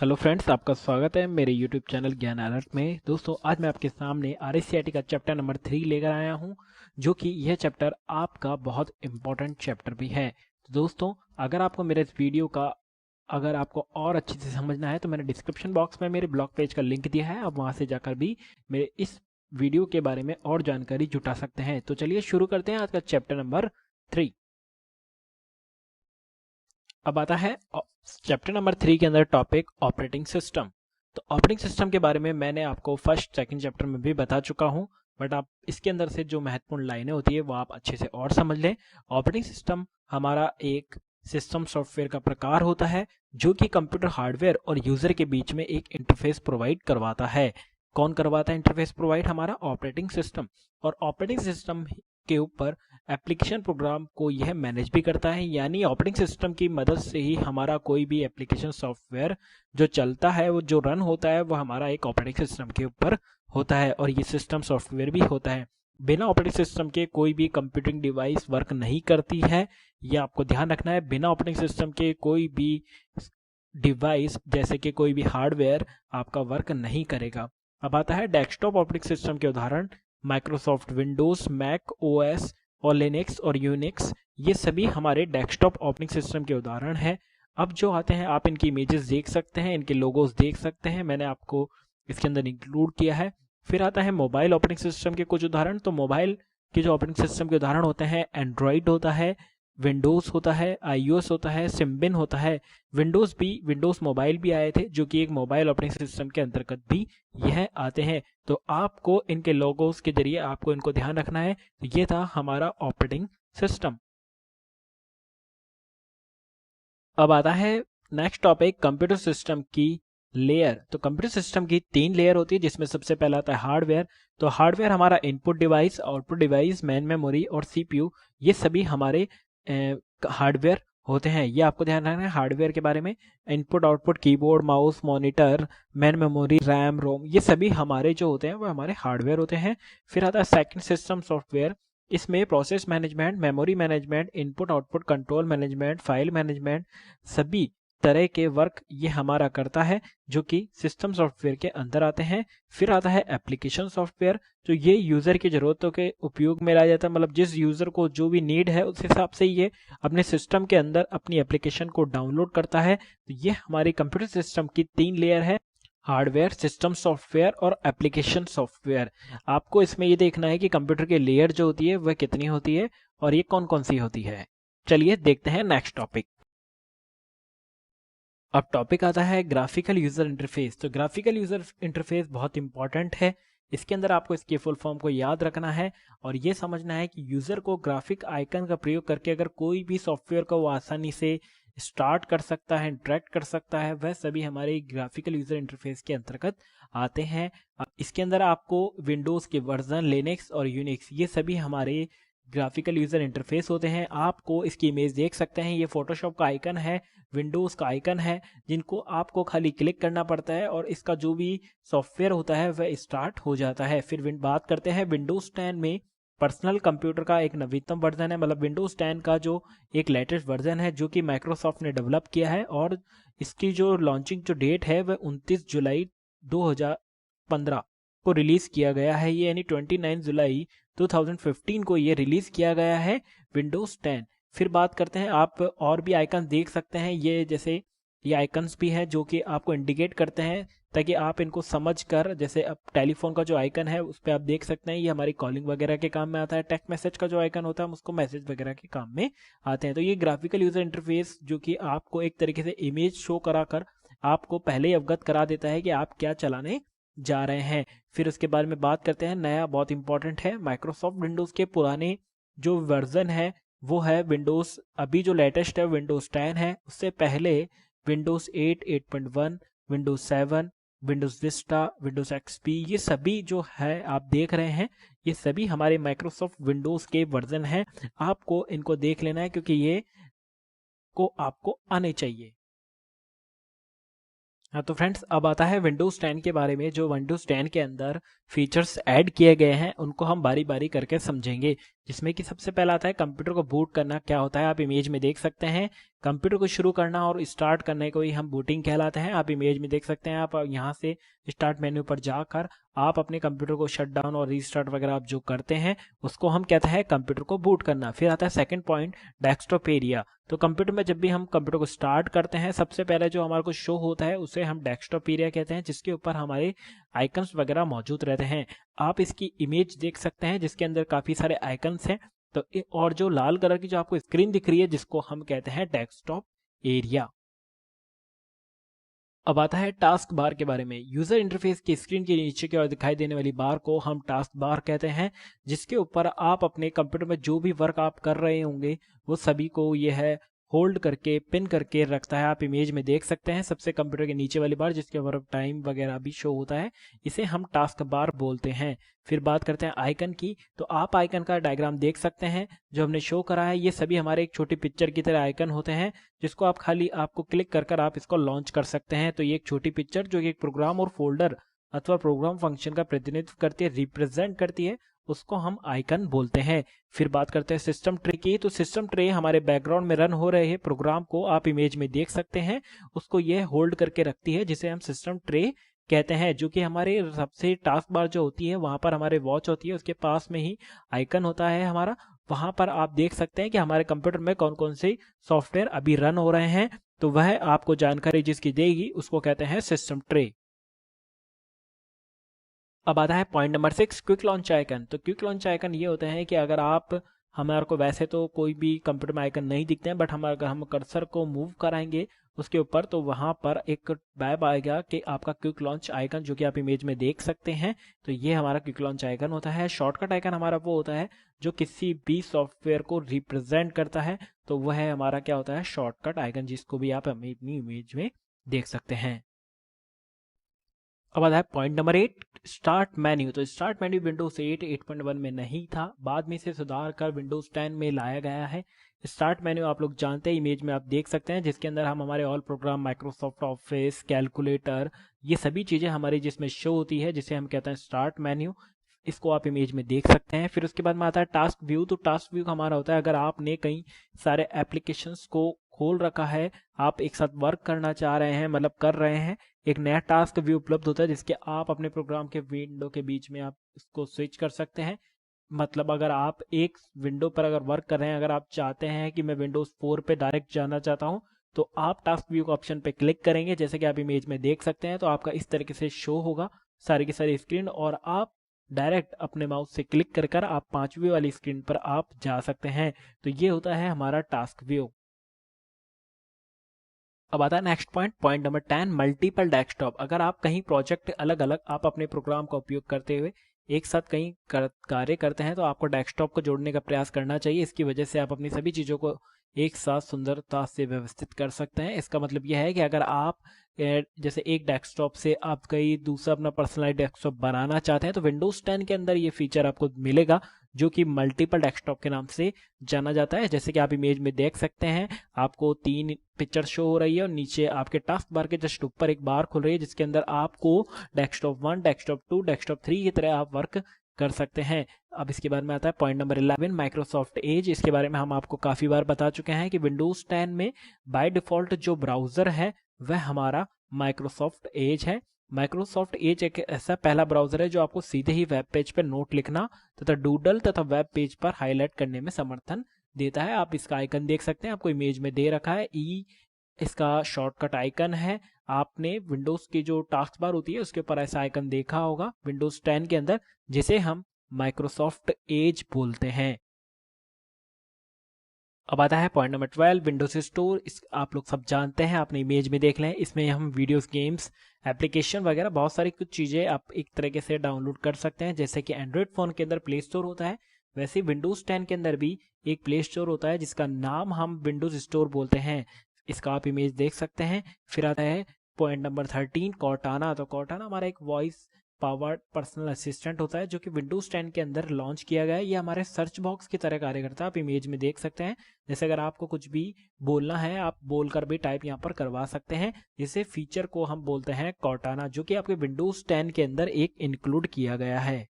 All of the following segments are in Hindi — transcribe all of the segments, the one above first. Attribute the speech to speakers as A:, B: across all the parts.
A: हेलो फ्रेंड्स, आपका स्वागत है मेरे यूट्यूब चैनल ज्ञान अलर्ट में। दोस्तों, आज मैं आपके सामने RSCIT का चैप्टर नंबर 3 लेकर आया हूं, जो कि यह चैप्टर आपका बहुत इम्पोर्टेंट चैप्टर भी है। तो दोस्तों, अगर आपको मेरे इस वीडियो का अगर आपको और अच्छे से समझना है तो मैंने डिस्क्रिप्शन बॉक्स में मेरे ब्लॉग पेज का लिंक दिया है। आप वहां से जाकर भी मेरे इस वीडियो के बारे में और जानकारी जुटा सकते हैं। तो चलिए शुरू करते हैं आज का चैप्टर नंबर 3। अब आता है चैप्टर नंबर 3 के अंदर टॉपिक ऑपरेटिंग सिस्टम। तो ऑपरेटिंग सिस्टम के बारे में मैंने आपको फर्स्ट सेकंड चैप्टर में भी बता चुका हूं, बट आप इसके अंदर से जो महत्वपूर्ण लाइनें होती है वो आप अच्छे से और समझ लें। ऑपरेटिंग सिस्टम हमारा एक सिस्टम सॉफ्टवेयर का प्रकार होता है जो कि कंप्यूटर हार्डवेयर और यूजर के बीच में एक इंटरफेस प्रोवाइड करवाता है। कौन करवाता है इंटरफेस प्रोवाइड? हमारा ऑपरेटिंग सिस्टम। और ऑपरेटिंग सिस्टम के ऊपर एप्लीकेशन प्रोग्राम को यह मैनेज भी करता है, यानी ऑपरेटिंग सिस्टम की मदद से ही हमारा कोई भी एप्लीकेशन सॉफ्टवेयर जो चलता है, वो जो रन होता है, वो हमारा एक ऑपरेटिंग सिस्टम के ऊपर होता है और ये सिस्टम सॉफ्टवेयर भी होता है। बिना ऑपरेटिंग सिस्टम के कोई भी कंप्यूटिंग डिवाइस वर्क नहीं करती है, ये आपको ध्यान रखना है। बिना ऑपरेटिंग सिस्टम के कोई भी डिवाइस जैसे कि कोई भी हार्डवेयर आपका वर्क नहीं करेगा। अब आता है डेस्कटॉप ऑपरेटिंग सिस्टम के उदाहरण। माइक्रोसॉफ्ट विंडोज, मैक ओएस और लिनक्स और यूनिक्स, ये सभी हमारे डेस्कटॉप ऑपरेटिंग सिस्टम के उदाहरण हैं। अब जो आते हैं, आप इनकी इमेजेस देख सकते हैं, इनके लोगोस देख सकते हैं, मैंने आपको इसके अंदर इंक्लूड किया है। फिर आता है मोबाइल ऑपरेटिंग सिस्टम के कुछ उदाहरण। तो मोबाइल के जो ऑपरेटिंग सिस्टम के उदाहरण होते हैं, एंड्रॉइड होता है, विंडोज होता है, iOS होता है, सिम्बिन होता है। विंडोज मोबाइल भी आए थे, जो कि एक मोबाइल ऑपरेटिंग सिस्टम के अंतर्गत भी यह आते हैं। तो आपको इनके लोगोस के जरिए आपको इनको ध्यान रखना है। तो ये था हमारा ऑपरेटिंग सिस्टम। अब आता है नेक्स्ट टॉपिक, कंप्यूटर सिस्टम की लेयर। तो कंप्यूटर सिस्टम की 3 लेयर होती है, जिसमें सबसे पहला आता है हार्डवेयर। तो हार्डवेयर हमारा input device, output device, main memory और सीपीयू, ये सभी हमारे हार्डवेयर होते हैं। ये आपको ध्यान रखना है हार्डवेयर के बारे में। Input output, keyboard, mouse, monitor, main memory, RAM, ROM, ये सभी हमारे जो होते हैं वो हमारे हार्डवेयर होते हैं। फिर आता है सेकंड सिस्टम सॉफ्टवेयर। इसमें process management, memory management, input output control management, file management, सभी तरह के वर्क ये हमारा करता है, जो कि सिस्टम सॉफ्टवेयर के अंदर आते हैं। फिर आता है एप्लीकेशन सॉफ्टवेयर, जो ये यूजर की जरूरतों के उपयोग में लाया जाता है, मतलब जिस यूजर को जो भी नीड है उस हिसाब से ये अपने सिस्टम के अंदर अपनी एप्लीकेशन को डाउनलोड करता है। तो ये हमारी कंप्यूटर सिस्टम की 3 लेयर है, हार्डवेयर, सिस्टम सॉफ्टवेयर और एप्लीकेशन सॉफ्टवेयर। आपको इसमें ये देखना है कि कंप्यूटर की लेयर जो होती है वह कितनी होती है और ये कौन कौन सी होती है। चलिए देखते हैं नेक्स्ट टॉपिक। अब टॉपिक आता है ग्राफिकल यूजर इंटरफेस। तो ग्राफिकल यूजर इंटरफेस बहुत इंपॉर्टेंट है। इसके अंदर आपको इसके फुल फॉर्म को याद रखना है और ये समझना है कि यूजर को ग्राफिक आइकन का प्रयोग करके अगर कोई भी सॉफ्टवेयर को वो आसानी से स्टार्ट कर सकता है, इंटरेक्ट कर सकता है, वह सभी हमारे ग्राफिकल यूजर इंटरफेस के अंतर्गत आते हैं। इसके अंदर आपको विंडोज के वर्जन, लिनक्स और यूनिक्स, ये सभी हमारे ग्राफिकल यूजर इंटरफेस होते हैं। आपको इसकी इमेज देख सकते हैं, ये फोटोशॉप का आइकन है, विंडोज का आइकन है, जिनको आपको खाली क्लिक करना पड़ता है और इसका जो भी सॉफ्टवेयर होता है वह स्टार्ट हो जाता है। फिर बात करते हैं विंडोज 10 में पर्सनल कंप्यूटर का एक नवीनतम वर्जन है, मतलब विंडोज 10 का जो एक लेटेस्ट वर्जन है, जो कि माइक्रोसॉफ्ट ने डेवलप किया है और इसकी जो लॉन्चिंग जो डेट है वह 29 जुलाई 2015 को रिलीज किया गया है। ये यानी 29 जुलाई 2015 को ये रिलीज किया गया है विंडोज 10। फिर बात करते हैं, आप और भी आइकन देख सकते हैं, ये जैसे ये आइकन्स भी हैं जो कि आपको इंडिकेट करते हैं ताकि आप इनको समझ कर, जैसे अब टेलीफोन का जो आइकन है उस पर आप देख सकते हैं, ये हमारी कॉलिंग वगैरह के काम में आता है। टेक्स्ट मैसेज का जो आइकन होता है हम उसको मैसेज वगैरह के काम में आते हैं। तो ये ग्राफिकल यूजर इंटरफेस जो कि आपको एक तरीके से इमेज शो कराकर आपको पहले ही अवगत करा देता है कि आप क्या चलाने जा रहे हैं। फिर उसके बारे में बात करते हैं, नया बहुत इंपॉर्टेंट है, माइक्रोसॉफ्ट विंडोज के पुराने जो वर्जन है वो है विंडोज, अभी जो लेटेस्ट है विंडोज 10 है, उससे पहले Windows 8, 8.1, Windows 7, Windows Vista, Windows XP, ये सभी जो है आप देख रहे हैं, ये सभी हमारे माइक्रोसॉफ्ट विंडोज के वर्जन हैं। आपको इनको देख लेना है क्योंकि ये को आपको आने चाहिए। हाँ, तो फ्रेंड्स अब आता है विंडोज 10 के बारे में। जो विंडोज 10 के अंदर फीचर्स ऐड किए गए हैं उनको हम बारी बारी करके समझेंगे। जिसमें कि सबसे पहला आता है कंप्यूटर को बूट करना। क्या होता है आप इमेज में देख सकते हैं। कंप्यूटर को शुरू करना और स्टार्ट करने को ही हम बूटिंग कहलाते हैं। आप इमेज में देख सकते हैं, आप यहाँ से स्टार्ट मेन्यू पर जाकर आप अपने कंप्यूटर को शट डाउन और रीस्टार्ट वगैरह आप जो करते हैं उसको हम कहते हैं कंप्यूटर को बूट करना। फिर आता है सेकंड पॉइंट, डेस्कटॉप एरिया। तो कंप्यूटर में जब भी हम कंप्यूटर को स्टार्ट करते हैं सबसे पहले जो हमारे को शो होता है उसे हम डेस्कटॉप एरिया कहते हैं, जिसके ऊपर हमारे आइकन्स वगैरह मौजूद रहते हैं। आप इसकी इमेज देख सकते हैं जिसके अंदर काफ़ी सारे आइकन्स हैं। तो और जो लाल कलर की जो आपको स्क्रीन दिख रही है जिसको हम कहते हैं डेस्कटॉप एरिया। अब आता है टास्क बार के बारे में। यूजर इंटरफेस की स्क्रीन के नीचे की ओर दिखाई देने वाली बार को हम टास्क बार कहते हैं, जिसके ऊपर आप अपने कंप्यूटर में जो भी वर्क आप कर रहे होंगे वो सभी को यह है होल्ड करके पिन करके रखता है। आप इमेज में देख सकते हैं सबसे कंप्यूटर के नीचे वाली बार जिसके ऊपर टाइम वगैरह भी शो होता है, इसे हम टास्क बार बोलते हैं। फिर बात करते हैं आइकन की। तो आप आइकन का डायग्राम देख सकते हैं जो हमने शो करा है, ये सभी हमारे एक छोटी पिक्चर की तरह आइकन होते हैं जिसको आप खाली आपको क्लिक कर कर आप इसको लॉन्च कर सकते हैं। तो ये एक छोटी पिक्चर जो कि एक प्रोग्राम और फोल्डर अथवा प्रोग्राम फंक्शन का प्रतिनिधित्व करती है, रिप्रेजेंट करती है, उसको हम आइकन बोलते हैं। फिर बात करते हैं सिस्टम ट्रे की। तो सिस्टम ट्रे हमारे बैकग्राउंड में रन हो रहे प्रोग्राम को आप इमेज में देख सकते हैं, उसको ये होल्ड करके रखती है जिसे हम सिस्टम ट्रे कहते हैं। जो कि हमारे सबसे टास्क बार जो होती है वहां पर हमारे वॉच होती है, उसके पास में ही आइकन होता है हमारा। वहां पर आप देख सकते हैं कि हमारे कंप्यूटर में कौन कौन से सॉफ्टवेयर अभी रन हो रहे हैं, तो वह आपको जानकारी जिसकी देगी उसको कहते हैं सिस्टम ट्रे। अब आता है point number 6, quick launch icon. तो क्विक लॉन्च आइकन ये होते हैं कि अगर आप हमारे को वैसे तो कोई भी कंप्यूटर में आइकन नहीं दिखते हैं, बट हम अगर हम कर्सर को मूव कराएंगे उसके ऊपर तो वहां पर एक टैब आएगा कि आपका क्विक लॉन्च आइकन, जो कि आप इमेज में देख सकते हैं। तो ये हमारा क्विक लॉन्च आइकन होता है। शॉर्टकट आइकन हमारा वो होता है जो किसी भी सॉफ्टवेयर को रिप्रेजेंट करता है, तो वह है हमारा क्या होता है शॉर्टकट आइकन, जिसको भी आप अपनी इमेज में देख सकते हैं। अब आता है पॉइंट नंबर 8, स्टार्ट मेन्यू। तो स्टार्ट मेन्यू विंडोज 8 8.1 में नहीं था, बाद में इसे सुधार कर विंडोज 10 में लाया गया है। स्टार्ट मेन्यू आप लोग जानते हैं, इमेज में आप देख सकते हैं, जिसके अंदर हम हमारे all programme, Microsoft office, calculator, ये सभी चीज़ें हमारी जिसमें शो होती है, जिसे हम कहते हैं स्टार्ट मेन्यू। इसको आप इमेज में देख सकते हैं। फिर उसके बाद में आता है टास्क व्यू। तो टास्क व्यू हमारा होता है अगर आपने कई सारे एप्लीकेशंस को खोल रखा है, आप एक साथ वर्क करना चाह रहे हैं, मतलब कर रहे हैं, एक नया टास्क व्यू उपलब्ध होता है जिसके आप अपने प्रोग्राम के विंडो के बीच में आप इसको स्विच कर सकते हैं। मतलब अगर आप एक विंडो पर अगर वर्क कर रहे हैं, अगर आप चाहते हैं कि मैं विंडोज 4 पे डायरेक्ट जाना चाहता हूं, तो आप टास्क व्यू का ऑप्शन पे क्लिक करेंगे, जैसे कि आप इमेज में देख सकते हैं। तो आपका इस तरीके से शो होगा सारी की सारी स्क्रीन, और आप डायरेक्ट अपने माउस से क्लिक कर कर आप 5वीं वाली स्क्रीन पर आप जा सकते हैं। तो ये होता है हमारा टास्क व्यू। अब आता है next point, point number 10, multiple desktop. अगर आप कहीं प्रोजेक्ट अलग अलग आप अपने प्रोग्राम का उपयोग करते हुए एक साथ कहीं कार्य करते हैं, तो आपको डेस्कटॉप को जोड़ने का प्रयास करना चाहिए। इसकी वजह से आप अपनी सभी चीज़ों को एक साथ सुंदरता से व्यवस्थित कर सकते हैं। इसका मतलब यह है कि अगर आप जैसे एक डेस्कटॉप से आप कहीं दूसरा अपना पर्सनलाइज डेस्कटॉप बनाना चाहते हैं, तो विंडोज 10 के अंदर ये फीचर आपको मिलेगा जो कि मल्टीपल डेस्कटॉप के नाम से जाना जाता है। जैसे कि आप इमेज में देख सकते हैं, आपको 3 पिक्चर शो हो रही है और नीचे आपके टास्क बार के जस्ट ऊपर एक बार खुल रही है जिसके अंदर आपको डेस्कटॉप 1, डेस्कटॉप 2, डेस्कटॉप 3 की तरह आप वर्क कर सकते हैं। अब इसके बाद में आता है पॉइंट नंबर 11, माइक्रोसॉफ्ट एज। इसके बारे में हम आपको काफ़ी बार बता चुके हैं कि विंडोज 10 में बाय डिफ़ॉल्ट जो ब्राउज़र है वह हमारा माइक्रोसॉफ्ट एज है। माइक्रोसॉफ्ट एज एक ऐसा पहला ब्राउज़र है जो आपको सीधे ही वेब पेज पर नोट लिखना तथा डूडल तथा वेब पेज पर हाईलाइट करने में समर्थन देता है। आप इसका आइकन देख सकते हैं, आपको इमेज में दे रखा है ई, इसका शॉर्टकट आइकन है। आपने विंडोज की जो टास्क बार होती है उसके ऊपर ऐसा आइकन देखा होगा विंडोज 10 के अंदर, जिसे हम माइक्रोसॉफ्ट एज बोलते हैं। अब आता है पॉइंट नंबर 12, विंडोज स्टोर। इस आप लोग सब जानते हैं, आपने इमेज में देख लें, इसमें हम वीडियोस, गेम्स, एप्लीकेशन वगैरह बहुत सारी कुछ चीज़ें आप एक तरीके से डाउनलोड कर सकते हैं। जैसे कि एंड्रॉयड फ़ोन के अंदर प्ले स्टोर होता है, वैसे विंडोज़ 10 के अंदर भी एक प्ले स्टोर होता है जिसका नाम हम विंडोज़ स्टोर बोलते हैं। इसका आप इमेज देख सकते हैं। फिर आता है पॉइंट नंबर 13, कॉर्टाना। तो कॉर्टाना हमारा एक वॉइस पावर्ड पर्सनल असिस्टेंट होता है जो कि विंडोज 10 के अंदर लॉन्च किया गया है। ये हमारे सर्च बॉक्स की तरह कार्य करता है, आप इमेज में देख सकते हैं। जैसे अगर आपको कुछ भी बोलना है, आप बोलकर भी टाइप यहाँ पर करवा सकते हैं। इसे फीचर को हम बोलते हैं कॉर्टाना, जो कि आपके विंडोज 10 के अंदर एक इंक्लूड किया गया है।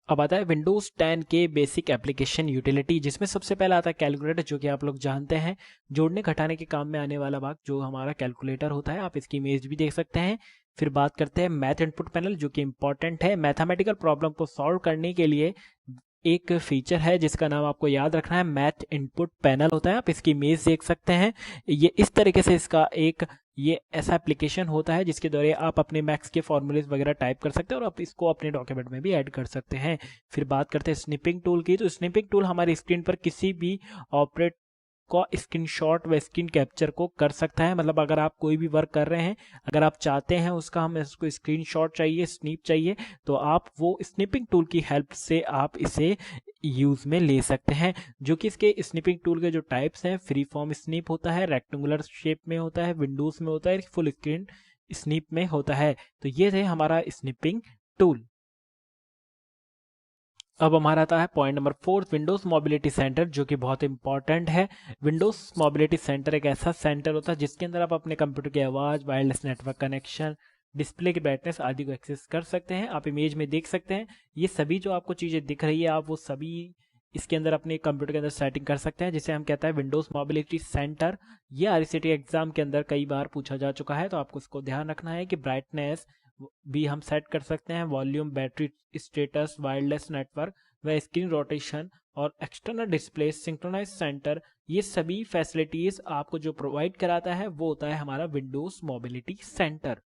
A: अब आता है विंडोज 10 के बेसिक एप्लीकेशन यूटिलिटी, जिसमें सबसे पहला आता है कैलकुलेटर, जो कि आप लोग जानते हैं जोड़ने घटाने के काम में आने वाला भाग जो हमारा कैलकुलेटर होता है। आप इसकी इमेज भी देख सकते हैं। फिर बात करते हैं मैथ इनपुट पैनल, जो कि इंपॉर्टेंट है मैथमेटिकल प्रॉब्लम को सॉल्व करने के लिए। एक फीचर है जिसका नाम आपको याद रखना है, मैथ इनपुट पैनल होता है। आप इसकी इमेज देख सकते हैं। ये इस तरीके से इसका एक ये ऐसा एप्लीकेशन होता है जिसके द्वारा आप अपने मैथ्स के फॉर्मूलेज वगैरह टाइप कर सकते हैं और आप इसको अपने डॉक्यूमेंट में भी ऐड कर सकते हैं। फिर बात करते हैं स्निपिंग टूल की। तो स्निपिंग टूल हमारी स्क्रीन पर किसी भी ऑपरेट को स्क्रीनशॉट व स्क्रीन कैप्चर को कर सकता है। मतलब अगर आप कोई भी वर्क कर रहे हैं, अगर आप चाहते हैं उसका हम इसको स्क्रीनशॉट चाहिए, स्नीप चाहिए, तो आप वो स्निपिंग टूल की हेल्प से आप इसे यूज में ले सकते हैं। जो कि इसके स्निपिंग टूल के जो टाइप्स हैं, फ्री फॉर्म स्नीप होता है, रेक्टेंगुलर शेप में होता है, विंडोज में होता है, फुल स्क्रीन स्नीप में होता है। तो ये थे हमारा स्निपिंग टूल। अब हमारा आता है point number 4, Windows mobility centre, जो कि बहुत इंपॉर्टेंट है। विंडोज मोबिलिटी सेंटर एक ऐसा सेंटर होता है जिसके अंदर आप अपने कंप्यूटर की आवाज़, वायरलेस नेटवर्क कनेक्शन, डिस्प्ले की ब्राइटनेस आदि को एक्सेस कर सकते हैं। आप इमेज में देख सकते हैं ये सभी जो आपको चीज़ें दिख रही है, आप वो सभी इसके अंदर अपने कंप्यूटर के अंदर सेटिंग कर सकते हैं, जिसे हम कहते हैं विंडोज मोबिलिटी सेंटर। ये आरईसीटी एग्जाम के अंदर कई बार पूछा जा चुका है, तो आपको इसको ध्यान रखना है कि ब्राइटनेस भी हम सेट कर सकते हैं, volume, battery status, wireless network व स्क्रीन रोटेशन और एक्सटर्नल डिस्प्ले, सिंक्रोनाइज सेंटर, ये सभी फैसिलिटीज आपको जो प्रोवाइड कराता है वो होता है हमारा विंडोज मोबिलिटी सेंटर।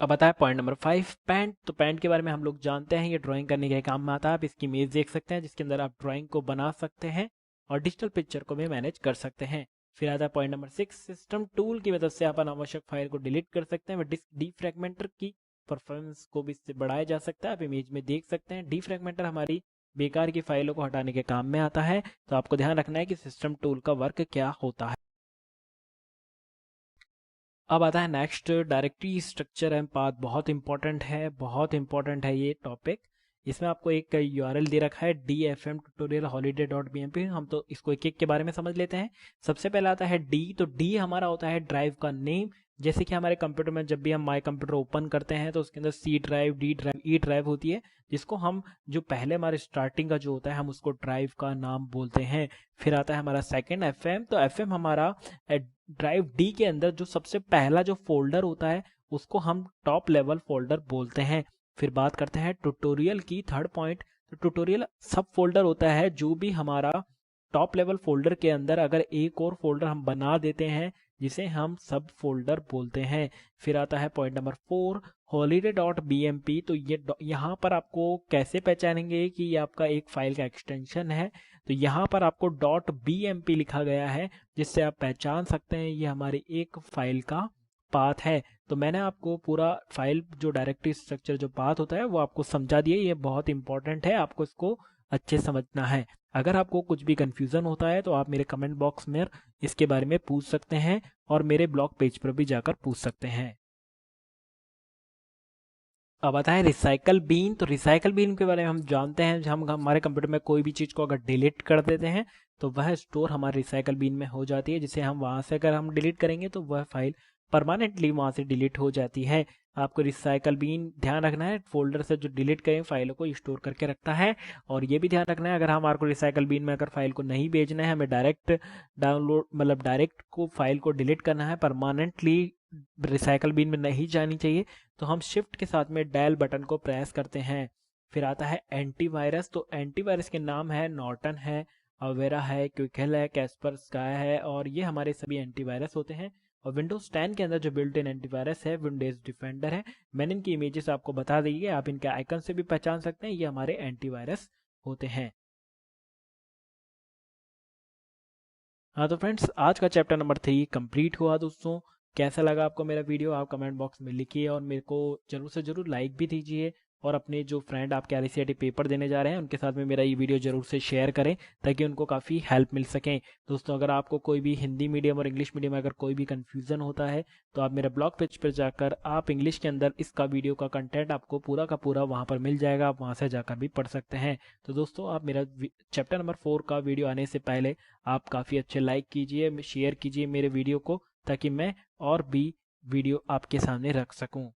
A: अब आता है पॉइंट नंबर 5, पेंट। तो पेंट के बारे में हम लोग जानते हैं, ये ड्राइंग करने के काम में आता है। आप इसकी इमेज देख सकते हैं जिसके अंदर आप ड्राइंग को बना सकते हैं और डिजिटल पिक्चर को भी मैनेज कर सकते हैं। फिर आता है पॉइंट नंबर 6, सिस्टम टूल की मदद से आप अनावश्यक फाइल को डिलीट कर सकते हैं। डिस्क डीफ्रैगमेंटर की परफॉर्मेंस को भी इससे बढ़ाया जा सकता है। आप इमेज में देख सकते हैं डीफ्रैगमेंटर हमारी बेकार की फाइलों को हटाने के काम में आता है। तो आपको ध्यान रखना है कि सिस्टम टूल का वर्क क्या होता है। अब आता है next, directory structure and path. बहुत इंपॉर्टेंट है, बहुत इंपॉर्टेंट है ये टॉपिक। इसमें आपको एक यूआरएल दे रखा है DFM ट्यूटोरियल holiday.bmp। हम तो इसको एक एक के बारे में समझ लेते हैं। सबसे पहला आता है डी। तो डी हमारा होता है ड्राइव का नेम। जैसे कि हमारे कंप्यूटर में जब भी हम माई कंप्यूटर ओपन करते हैं तो उसके अंदर C drive, D drive, E drive होती है, जिसको हम जो पहले हमारे स्टार्टिंग का जो होता है हम उसको ड्राइव का नाम बोलते हैं। फिर आता है हमारा सेकेंड FM। तो FM हमारा ड्राइव डी के अंदर जो सबसे पहला जो फोल्डर होता है उसको हम टॉप लेवल फोल्डर बोलते हैं। फिर बात करते हैं ट्यूटोरियल की, थर्ड पॉइंट। तो ट्यूटोरियल सब फोल्डर होता है जो भी हमारा टॉप लेवल फोल्डर के अंदर अगर एक और फोल्डर हम बना देते हैं जिसे हम सब फोल्डर बोलते हैं। फिर आता है पॉइंट नंबर 4, holiday.bmp। तो ये यहाँ पर आपको कैसे पहचानेंगे कि ये आपका एक फाइल का एक्सटेंशन है। तो यहाँ पर आपको .bmp लिखा गया है, जिससे आप पहचान सकते हैं ये हमारी एक फाइल का पाथ है। तो मैंने आपको पूरा फाइल जो डायरेक्टरी स्ट्रक्चर जो पाथ होता है वो आपको समझा दिया। ये बहुत इंपॉर्टेंट है, आपको इसको अच्छे समझना है। अगर आपको कुछ भी कंफ्यूजन होता है तो आप मेरे कमेंट बॉक्स में इसके बारे में पूछ सकते हैं और मेरे ब्लॉग पेज पर भी जाकर पूछ सकते हैं। अब आता है रिसाइकल बीन। तो रिसाइकल बीन के बारे में हम जानते हैं, हम हमारे कंप्यूटर में कोई भी चीज़ को अगर डिलीट कर देते हैं तो वह स्टोर हमारे रिसाइकल बीन में हो जाती है, जिसे हम वहाँ से अगर हम डिलीट करेंगे तो वह फाइल परमानेंटली वहाँ से डिलीट हो जाती है। आपको रिसाइकल बीन ध्यान रखना है, फोल्डर से जो डिलीट करें फाइलों को स्टोर करके रखता है। और ये भी ध्यान रखना है, अगर हमारे को रिसाइकल बीन में अगर फाइल को नहीं भेजना है, हमें डायरेक्ट डाउनलोड मतलब डायरेक्ट को फाइल को डिलीट करना है, परमानेंटली रिसाइकल बीन में नहीं जानी चाहिए, तो हम शिफ्ट के साथ में डायल बटन को प्रेस करते हैं। फिर आता है एंटीवायरस। तो एंटीवायरस के नाम है नॉर्टन है, अवेरा है, क्विकहेल है, कैस्पर स्काई है, और ये हमारे सभी एंटीवायरस होते हैं। और विंडोज 10 के अंदर जो बिल्ट इन एंटीवायरस है विंडोज डिफेंडर है। मैंने इनकी इमेजेस आपको बता दी है, आप इनके आइकन से भी पहचान सकते हैं, ये हमारे एंटीवायरस होते हैं। हाँ तो फ्रेंड्स, आज का चैप्टर नंबर 3 कंप्लीट हुआ। दोस्तों कैसा लगा आपको मेरा वीडियो, आप कमेंट बॉक्स में लिखिए और मेरे को जरूर से जरूर लाइक भी दीजिए। और अपने जो फ्रेंड आपके RCET पेपर देने जा रहे हैं उनके साथ में मेरा ये वीडियो जरूर से शेयर करें, ताकि उनको काफ़ी हेल्प मिल सकें। दोस्तों अगर आपको कोई भी हिंदी मीडियम और इंग्लिश मीडियम में अगर कोई भी कन्फ्यूज़न होता है तो आप मेरे ब्लॉग पेज पर जाकर आप इंग्लिश के अंदर इसका वीडियो का कंटेंट आपको पूरा का पूरा वहाँ पर मिल जाएगा, आप वहाँ से जाकर भी पढ़ सकते हैं। तो दोस्तों आप मेरा चैप्टर नंबर 4 का वीडियो आने से पहले आप काफ़ी अच्छे लाइक कीजिए, शेयर कीजिए मेरे वीडियो को, ताकि मैं और भी वीडियो आपके सामने रख सकूं।